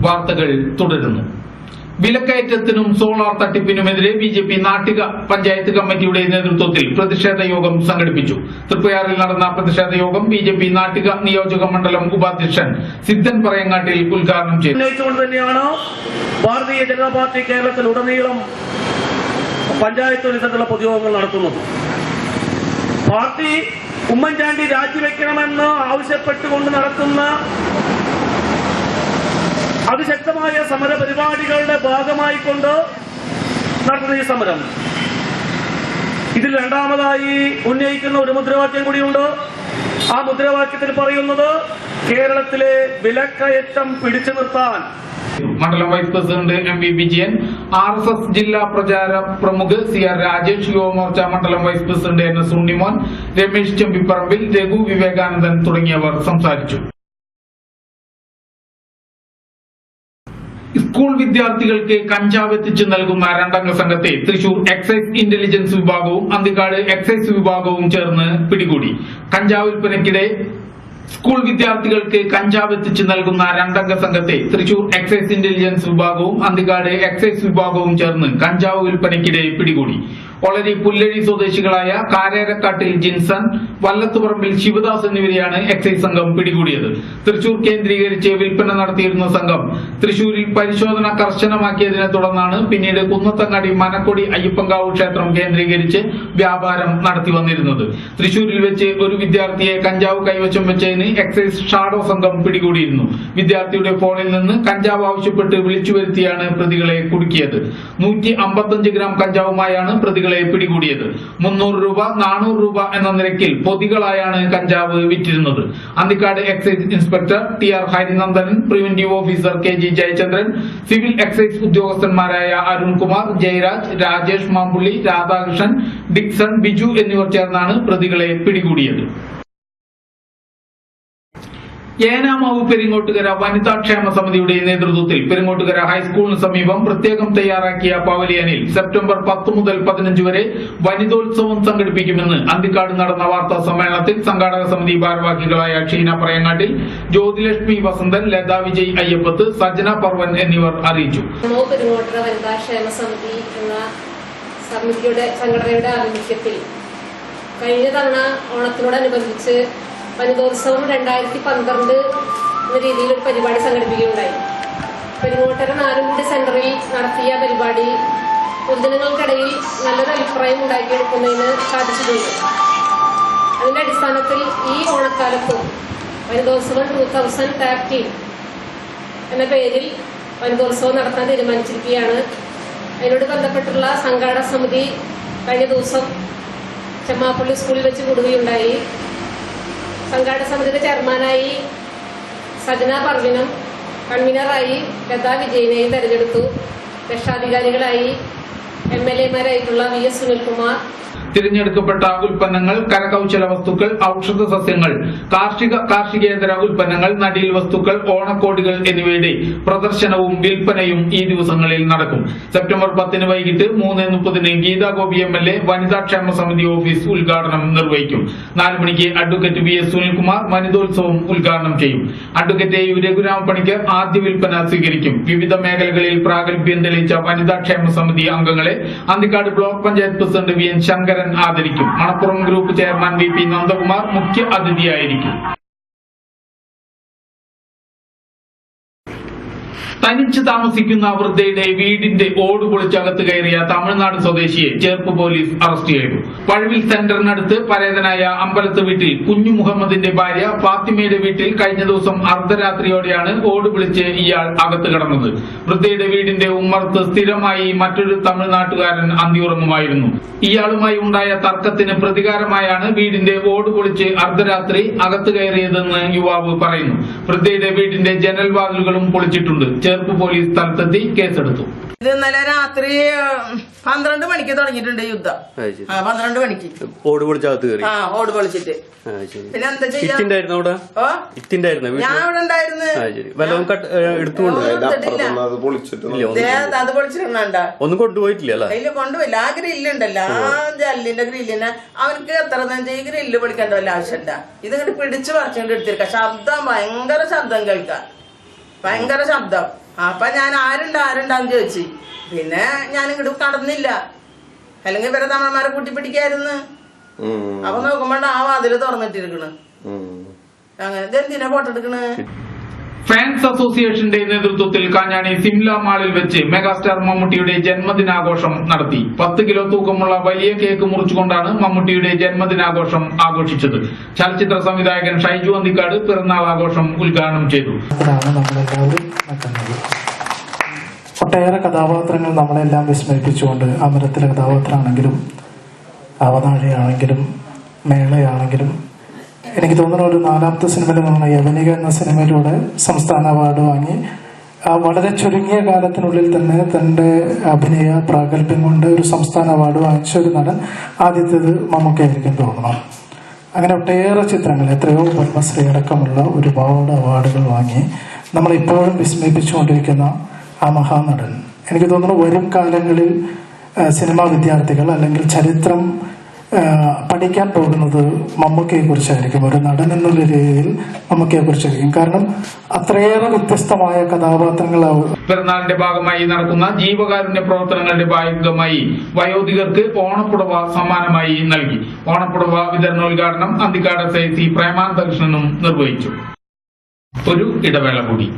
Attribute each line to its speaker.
Speaker 1: വാർത്തകൾ തുടരുന്നു. വിലക്കയറ്റത്തിനും solar തട്ടിപ്പിനുമെതിരെ BJP Nattika panchayat കമ്മിറ്റിയുടെ നേതൃത്വത്തിൽ പ്രതിഷേധ യോഗം സംഘടിപ്പിച്ചു. തൃപ്പയാറിൽ നടന്ന പ്രതിഷേധ യോഗം ബിജെപി നാട്ടിക നിയോജക മണ്ഡലം ഉപാധ്യക്ഷൻ സിദ്ധൻ പറയങ്ങാട്ടിൽ ഉദ്ഘാടനം ചെയ്തു.
Speaker 2: തന്നെയാണ് ഭാരതീയ ജനതാ പാർട്ടി കേരളത്തിലുടനീളം പഞ്ചായത്ത് തലത്തിലുള്ള പൊതുയോഗങ്ങൾ നടത്തുന്നത്. പാർട്ടി ഉമ്മൻചാണ്ടി രാജിവെക്കണമെന്ന് ആവശ്യപ്പെട്ടുകൊണ്ട് നടത്തുന്ന അതിശക്തമായ സമര പരിപാടികളുടെ ഭാഗമായിക്കൊണ്ട് നടത്തുന്ന ഈ സമരം, ഇതിൽ രണ്ടാമതായി ഉന്നയിക്കുന്ന ഒരു മുദ്രാവാക്യം കൂടിയുണ്ട്. ആ മുദ്രാവാക്യത്തിൽ പറയുന്നത് കേരളത്തിലെ വിലക്കയറ്റം പിടിച്ചു നിർത്താൻ.
Speaker 1: മണ്ഡലം vice president M V Vijayan, RSS ജില്ലാ പ്രചാര പ്രമുഖ് CR രാജേഷ്, യുവമോർച്ച മണ്ഡലം vice president NS Unnimon, Ramesh Chembipparambil, Raghu Vivekanandan തുടങ്ങിയവർ സംസാരിച്ചു. സ്കൂൾ വിദ്യാർത്ഥികൾക്ക് കഞ്ചാവ് എത്തിച്ചു നൽകുന്ന രണ്ടംഗ സംഘത്തെ തൃശൂർ എക്സൈസ് ഇന്റലിജൻസ് വിഭാഗവും അന്തിക്കാട് എക്സൈസ് വിഭാഗവും ചേർന്ന് പിടികൂടി. കഞ്ചാവ് വിൽപ്പനയ്ക്കിടെ സ്കൂൾ വിദ്യാർത്ഥികൾക്ക് കഞ്ചാവ് എത്തിച്ചു നൽകുന്ന രണ്ടംഗ സംഘത്തെ തൃശൂർ എക്സൈസ് ഇന്റലിജൻസ് വിഭാഗവും അന്തിക്കാട് എക്സൈസ് വിഭാഗവും ചേർന്ന് കഞ്ചാവ് വിൽപ്പനയ്ക്കിടെ പിടികൂടി. ഒളരി പുല്ലഴി സ്വദേശികളായ കാരേരക്കാട്ടിൽ ജിൻസൺ, വല്ലത്തുപറമ്പിൽ ശിവദാസ് എന്നിവരെയാണ് എക്സൈസ് സംഘം പിടികൂടിയത്. തൃശൂർ കേന്ദ്രീകരിച്ച് വിൽപ്പന നടത്തിയിരുന്ന സംഘം തൃശൂരിൽ പരിശോധന കർശനമാക്കിയതിനെ തുടർന്നാണ് പിന്നീട് കുന്നത്തങ്ങാടി മനക്കൊടി അയ്യപ്പൻകാവ് ക്ഷേത്രം കേന്ദ്രീകരിച്ച് വ്യാപാരം നടത്തി വന്നിരുന്നത്. തൃശൂരിൽ വെച്ച് ഒരു വിദ്യാർത്ഥിയെ കഞ്ചാവ് കൈവശം വെച്ചതിന് എക്സൈസ് ഷാഡോ സംഘം പിടികൂടിയിരുന്നു. വിദ്യാർത്ഥിയുടെ ഫോണിൽ നിന്ന് കഞ്ചാവ് ആവശ്യപ്പെട്ട് വിളിച്ചു വരുത്തിയാണ് പ്രതികളെ കുടുക്കിയത്. 155 ഗ്രാം കഞ്ചാവുമായാണ് പ്രതികളെ പിടികൂടിയത്. 300 രൂപ, 400 രൂപ എന്ന നിരക്കിൽ പൊതികളായാണ് കഞ്ചാവ് വിറ്റിരുന്നത്. Anthikkad excise inspector TR Harinandanan, preventive officer KG Jayachandran, civil excise ഉദ്യോഗസ്ഥന്മാരായ അരുൺകുമാർ, ജയരാജ്, രാജേഷ് മാമ്പുള്ളി, രാധാകൃഷ്ണൻ, ഡിക്സൺ, ബിജു എന്നിവർ ചേർന്നാണ് പ്രതികളെ പിടികൂടിയത്. ഏനാമാവ് പെരിങ്ങോട്ടുകര വനിതാ ക്ഷേമ സമിതിയുടെ നേതൃത്വത്തിൽ പെരിങ്ങോട്ടുകര ഹൈസ്കൂളിന് സമീപം പ്രത്യേകം തയ്യാറാക്കിയ പവലിയനിൽ സെപ്റ്റംബർ 10 മുതൽ 15 വരെ വനിതോത്സവം സംഘടിപ്പിക്കുമെന്ന് അന്തിക്കാട് നടന്ന വാർത്താ സമ്മേളനത്തിൽ സംഘാടക സമിതി ഭാരവാഹികളായ ഷീന പറയങ്ങാട്ടിൽ, ജ്യോതിലക്ഷ്മി വസന്തൻ, ലതാ വിജയ് അയ്യപ്പത്ത്, സജന പർവൻ എന്നിവർ അറിയിച്ചു.
Speaker 3: പെരിങ്ങോട്ടുകര വനിതാ ക്ഷേമ സമിതി എന്ന സമിതിയുടെ സംഘടനയുടെ ആഭിമുഖ്യത്തിൽ കഴിഞ്ഞ തവണ ഓണത്തിനോടനുബന്ധിച്ച് വനിതോത്സവം 2012 എന്ന രീതിയിൽ ഒരു പരിപാടി സംഘടിപ്പിക്കുകയുണ്ടായി. പെരിങ്ങോട്ടര നാലുമുടി സെന്ററിൽ നടത്തിയ പരിപാടി പൊതുജനങ്ങൾക്കിടയിൽ നല്ലൊരു അഭിപ്രായം ഉണ്ടാക്കിയെടുക്കുന്നതിന് സാധിച്ചിട്ടുണ്ട്. അതിന്റെ അടിസ്ഥാനത്തിൽ ഈ ഓണക്കാലത്തും വനിതോത്സവം 2013 എന്ന പേരിൽ വനിതോത്സവം നടത്താൻ തീരുമാനിച്ചിരിക്കുകയാണ്. അതിനോട് ബന്ധപ്പെട്ടുള്ള സംഘാടക സമിതി കഴിഞ്ഞ ദിവസം ചെമ്മാപ്പള്ളി സ്കൂളിൽ വെച്ച് കൂടുകയുണ്ടായി. സംഘാടക സമിതിയുടെ ചെയർമാനായി സജന പർവിനും കൺവീനറായി ലതാ വിജയനെയും തെരഞ്ഞെടുത്തു. രക്ഷാധികാരികളായി MLA-മാരായിട്ടുള്ള VS സുനിൽകുമാർ.
Speaker 1: തിരഞ്ഞെടുക്കപ്പെട്ട ഉൽപ്പന്നങ്ങൾ, കരകൗശല വസ്തുക്കൾ, ഔഷധ സസ്യങ്ങൾ, കാർഷികേതര ഉൽപ്പന്നങ്ങൾ, നടീൽ വസ്തുക്കൾ, ഓണക്കോടികൾ എന്നിവയുടെ പ്രദർശനവും വിൽപ്പനയും ഈ ദിവസങ്ങളിൽ നടക്കും. സെപ്റ്റംബർ 10 വൈകിട്ട് 3:30 ഗീതാ ഗോപി MLA വനിതാ ക്ഷേമ സമിതി ഓഫീസ് ഉദ്ഘാടനം നിർവഹിക്കും. 4 മണിക്ക് അഡ്വക്കേറ്റ് VS സുനിൽകുമാർ വനിതോത്സവം ഉദ്ഘാടനം ചെയ്യും. അഡ്വക്കേറ്റ് AU രഘുരാമ പണിക്കർ ആദ്യ വിൽപ്പന സ്വീകരിക്കും. വിവിധ മേഖലകളിൽ പ്രാഗൽഭ്യം തെളിയിച്ച വനിതാ ക്ഷേമ സമിതി അംഗങ്ങളെ Anthikkad block panchayat president VN Shankaran ആദരിക്കും. Manappuram group chairman VP Nandakumar മുഖ്യ അതിഥിയായിരിക്കും. തനിച്ച് താമസിക്കുന്ന വൃദ്ധയുടെ വീടിന്റെ ഓട് പൊളിച്ചകത്ത് കയറിയ തമിഴ്നാട് സ്വദേശിയെ ചേർപ്പ് പോലീസ് അറസ്റ്റ് ചെയ്തു. പഴുവിൽ സെന്ററിനടുത്ത് പരേതനായ അമ്പലത്ത് വീട്ടിൽ കുഞ്ഞു മുഹമ്മദിന്റെ ഭാര്യ ഫാത്തിമയുടെ വീട്ടിൽ കഴിഞ്ഞ ദിവസം അർദ്ധരാത്രിയോടെയാണ് ഓട് പൊളിച്ച് ഇയാൾ അകത്ത് കടന്നത്. വൃദ്ധയുടെ വീടിന്റെ ഉമ്മർത്ത് സ്ഥിരമായി മറ്റൊരു തമിഴ്നാട്ടുകാരൻ അന്തിയുറങ്ങുമായിരുന്നു. ഇയാളുമായി ഉണ്ടായ തർക്കത്തിന് പ്രതികാരമായാണ് വീടിന്റെ ഓട് പൊളിച്ച് അർദ്ധരാത്രി അകത്ത് കയറിയതെന്ന് യുവാവ് പറയുന്നു. വൃദ്ധയുടെ വീടിന്റെ ജനൽവാതിലുകളും പൊളിച്ചിട്ടുണ്ട്. ചേർപ്പ് പോലീസ് സ്ഥലത്തെത്തി കേസെടുത്തു.
Speaker 4: ഇത് ഇന്നലെ രാത്രി 12 മണിക്ക് തുടങ്ങിയിട്ടുണ്ട് യുദ്ധം. 12 മണിക്ക്
Speaker 5: ഓട് പൊളിച്ചകത്ത് കയറി.
Speaker 4: ഓട് പൊളിച്ചിട്ട് പിന്നെ എന്താ ചെയ്യാ? ഞാൻ ഇവിടെ ഉണ്ടായിരുന്നു. അത് പൊളിച്ചിട്ടുണ്ട
Speaker 5: ഒന്നും കൊണ്ടുപോയിട്ടില്ല.
Speaker 4: അതില് കൊണ്ടുപോയില്ല. ആ ഗ്രില്ലുണ്ടല്ലോ, ആ ജല്ലിന്റെ ഗ്രില്ലിന് അവർക്ക് എത്ര ഈ ഗ്രില്ല് പൊളിക്കേണ്ട വല്ല ആവശ്യമില്ല. ഇതിങ്ങനെ പിടിച്ചു പറിച്ചുകൊണ്ട് എടുത്തിരിക്ക. ശബ്ദം ഭയങ്കര ശബ്ദം കേൾക്കാം, ഭയങ്കര ശബ്ദം. അപ്പൊ ഞാൻ ആരുണ്ടാന്ന് ചോദിച്ചു. പിന്നെ ഞാൻ ഇങ്ങോട്ട് കടന്നില്ല, അല്ലെങ്കിൽ ഇവരെ തമിഴന്മാരെ കൂട്ടിപ്പിടിക്കായിരുന്നു. അപ്പൊ നോക്കുമ്പോ ആ വാതില് തുറന്നിട്ടിരിക്കണ്. അങ്ങനെ ഇതെന്തിനാ ഫോട്ടോ എടുക്കണ്?
Speaker 1: ഫാൻസ് അസോസിയേഷന്റെ നേതൃത്വത്തിൽ കാഞ്ഞാണി സിംല മാളിൽ വെച്ച് മെഗാസ്റ്റാർ മമ്മൂട്ടിയുടെ ജന്മദിനാഘോഷം നടത്തി. 10 കിലോ തൂക്കമുള്ള വലിയ കേക്ക് മുറിച്ചുകൊണ്ടാണ് മമ്മൂട്ടിയുടെ ജന്മദിനാഘോഷം ആഘോഷിച്ചത്. ചലച്ചിത്ര സംവിധായകൻ ഷൈജു അന്തിക്കാട് പിറന്നാൾ ആഘോഷം ഉദ്ഘാടനം ചെയ്തു.
Speaker 6: ഒട്ടേറെ കഥാപാത്രങ്ങൾ നമ്മളെല്ലാം വിസ്മയിപ്പിച്ചുകൊണ്ട് അമരത്തിലെ കഥാപാത്രമാണെങ്കിലും അവതാഴയാണെങ്കിലും മേളയാണെങ്കിലും എനിക്ക് തോന്നുന്നു ഒരു 4ാമത്തെ സിനിമയിൽ നിന്ന് യവനിക എന്ന സിനിമയിലൂടെ സംസ്ഥാന അവാർഡ് വാങ്ങി വളരെ ചുരുങ്ങിയ കാലത്തിനുള്ളിൽ തന്നെ തന്റെ അഭിനയ പ്രാഗൽഭ്യം കൊണ്ട് ഒരു സംസ്ഥാന അവാർഡ് വാങ്ങിച്ച ഒരു നടൻ ആദ്യത്തേത് മമ്മൂക്കയായിരിക്കും തോന്നുന്നു. അങ്ങനെ ഒട്ടേറെ ചിത്രങ്ങൾ, എത്രയോ പത്മശ്രീ അടക്കമുള്ള ഒരുപാട് അവാർഡുകൾ വാങ്ങി നമ്മളിപ്പോഴും വിസ്മയിപ്പിച്ചുകൊണ്ടിരിക്കുന്ന ആ മഹാനടൻ. എനിക്ക് തോന്നുന്നു വരും കാലങ്ങളിൽ സിനിമാ വിദ്യാർത്ഥികൾ അല്ലെങ്കിൽ ചരിത്രം പഠിക്കാൻ പോകുന്നത് മമ്മൂക്കയെ കുറിച്ചായിരിക്കും. ഒരു നടൻ എന്നുള്ള രീതിയിൽ മമ്മൂക്കയെ കുറിച്ചായിരിക്കും. കാരണം അത്രയേറെ വ്യത്യസ്തമായ കഥാപാത്രങ്ങൾ.
Speaker 1: പിറന്നാളിന്റെ ഭാഗമായി നടക്കുന്ന ജീവകാരുണ്യ പ്രവർത്തനങ്ങളുടെ ഭാഗമായി വയോധികർക്ക് ഓണപ്പുടവ സമ്മാനമായി നൽകി. ഓണപ്പുടവ വിതരണോദ്ഘാടനം അന്തിക്കാട് SI പ്രേമാനന്ദകൃഷ്ണനും നിർവഹിച്ചു. ഒരു ഇടവേള കൂടി.